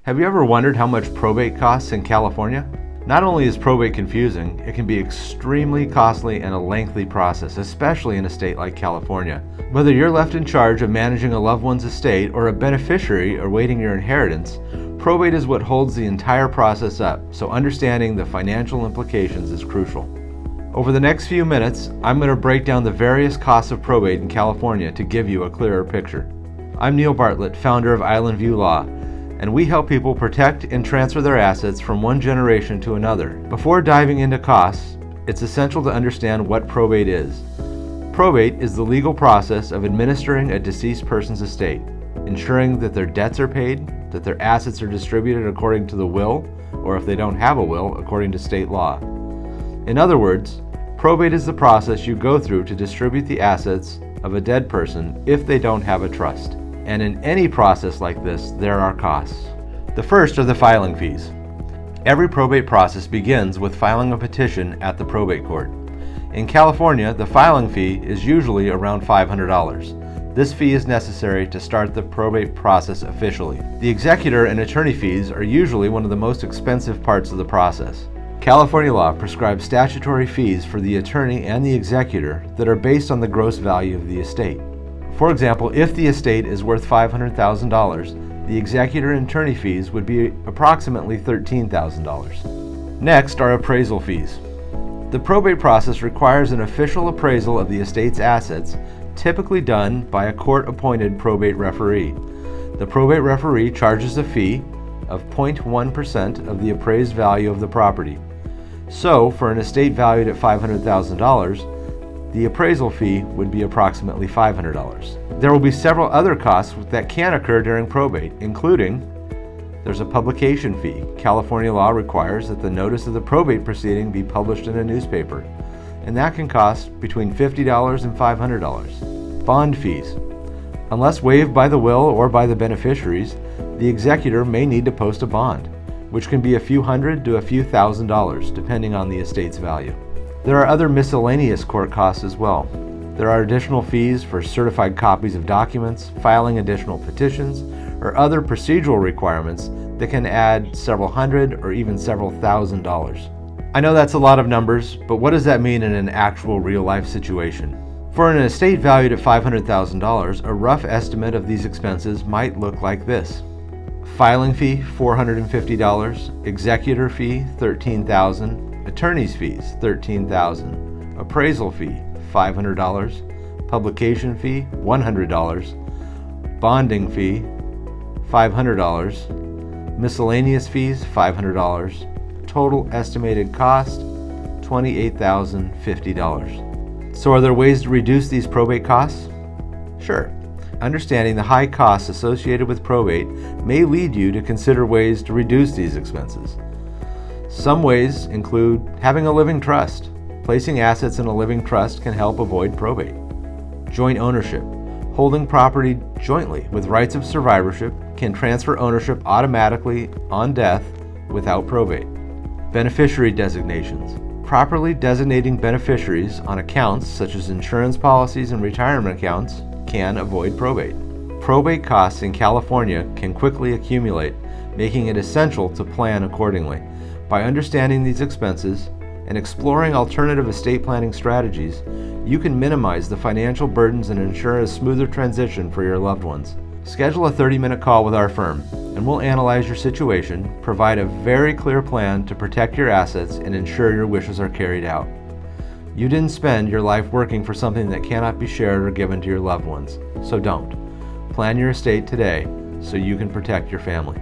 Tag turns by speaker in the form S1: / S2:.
S1: Have you ever wondered how much probate costs in California? Not only is probate confusing, it can be extremely costly and a lengthy process, especially in a state like California. Whether you're left in charge of managing a loved one's estate or a beneficiary awaiting your inheritance, probate is what holds the entire process up, so understanding the financial implications is crucial. Over the next few minutes, I'm going to break down the various costs of probate in California to give you a clearer picture. I'm Neal Bartlett, founder of Island View Law, and we help people protect and transfer their assets from one generation to another. Before diving into costs, it's essential to understand what probate is. Probate is the legal process of administering a deceased person's estate, ensuring that their debts are paid, that their assets are distributed according to the will, or if they don't have a will, according to state law. In other words, probate is the process you go through to distribute the assets of a dead person if they don't have a trust. And in any process like this, there are costs. The first are the filing fees. Every probate process begins with filing a petition at the probate court. In California, the filing fee is usually around $500. This fee is necessary to start the probate process officially. The executor and attorney fees are usually one of the most expensive parts of the process. California law prescribes statutory fees for the attorney and the executor that are based on the gross value of the estate. For example, if the estate is worth $500,000, the executor and attorney fees would be approximately $13,000. Next are appraisal fees. The probate process requires an official appraisal of the estate's assets, typically done by a court-appointed probate referee. The probate referee charges a fee of 0.1% of the appraised value of the property. So, for an estate valued at $500,000, the appraisal fee would be approximately $500. There will be several other costs that can occur during probate, including there's a publication fee. California law requires that the notice of the probate proceeding be published in a newspaper, and that can cost between $50 and $500. Bond fees. Unless waived by the will or by the beneficiaries, the executor may need to post a bond, which can be a few hundred to a few $1,000s, depending on the estate's value. There are other miscellaneous court costs as well. There are additional fees for certified copies of documents, filing additional petitions, or other procedural requirements that can add several hundred or even several $1,000s. I know that's a lot of numbers, but what does that mean in an actual real-life situation? For an estate valued at $500,000, a rough estimate of these expenses might look like this. Filing fee, $450, executor fee, $13,000, attorney's fees, $13,000, appraisal fee, $500, publication fee, $100, bonding fee, $500, miscellaneous fees, $500, total estimated cost, $28,050. So are there ways to reduce these probate costs? Sure. Understanding the high costs associated with probate may lead you to consider ways to reduce these expenses. Some ways include having a living trust. Placing assets in a living trust can help avoid probate. Joint ownership. Holding property jointly with rights of survivorship can transfer ownership automatically on death without probate. Beneficiary designations. Properly designating beneficiaries on accounts such as insurance policies and retirement accounts can avoid probate. Probate costs in California can quickly accumulate, making it essential to plan accordingly. By understanding these expenses and exploring alternative estate planning strategies, you can minimize the financial burdens and ensure a smoother transition for your loved ones. Schedule a 30-minute call with our firm, and we'll analyze your situation, provide a very clear plan to protect your assets, and ensure your wishes are carried out. You didn't spend your life working for something that cannot be shared or given to your loved ones, so don't. Plan your estate today so you can protect your family.